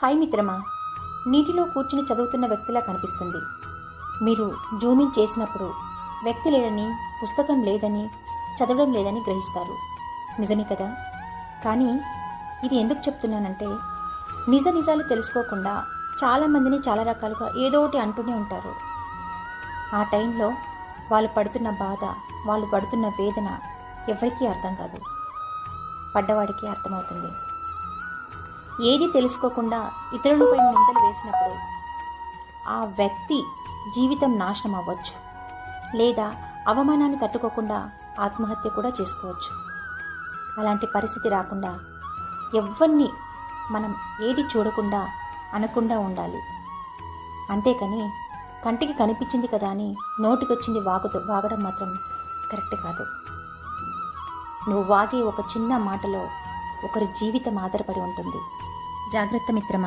Hi మిత్రమా, నీటిలో కూర్చుని చదువుతున్న వ్యక్తిలా కనిపిస్తుంది. మీరు జూమింగ్ చేసినప్పుడు వ్యక్తి లేడని, పుస్తకం లేదని, చదవడం లేదని గ్రహిస్తారు. నిజమే కదా? కానీ ఇది ఎందుకు చెప్తున్నానంటే, నిజాలు తెలుసుకోకుండా చాలామందిని చాలా రకాలుగా ఏదో ఒకటి అంటూనే ఉంటారు. ఆ టైంలో వాళ్ళు పడుతున్న బాధ, వాళ్ళు పడుతున్న వేదన ఎవరికీ అర్థం కాదు, పడ్డవాడికి అర్థమవుతుంది. ఏది తెలుసుకోకుండా ఇతరులపై నిందలు వేసినప్పుడు ఆ వ్యక్తి జీవితం నాశనం అవ్వచ్చు, లేదా అవమానాన్ని తట్టుకోకుండా ఆత్మహత్య కూడా చేసుకోవచ్చు. అలాంటి పరిస్థితి రాకుండా ఎవరిని మనం ఏది చూడకుండా అనకుండా ఉండాలి. అంతేకాని కంటికి కనిపించింది కదా అని నోటికొచ్చింది వాగడం మాత్రం కరెక్ట్ కాదు. నువ్వు వాగే ఒక చిన్న మాటలో ఒకరి జీవితం ఆధారపడి ఉంటుంది. జాగ్రత్త మిత్రమా.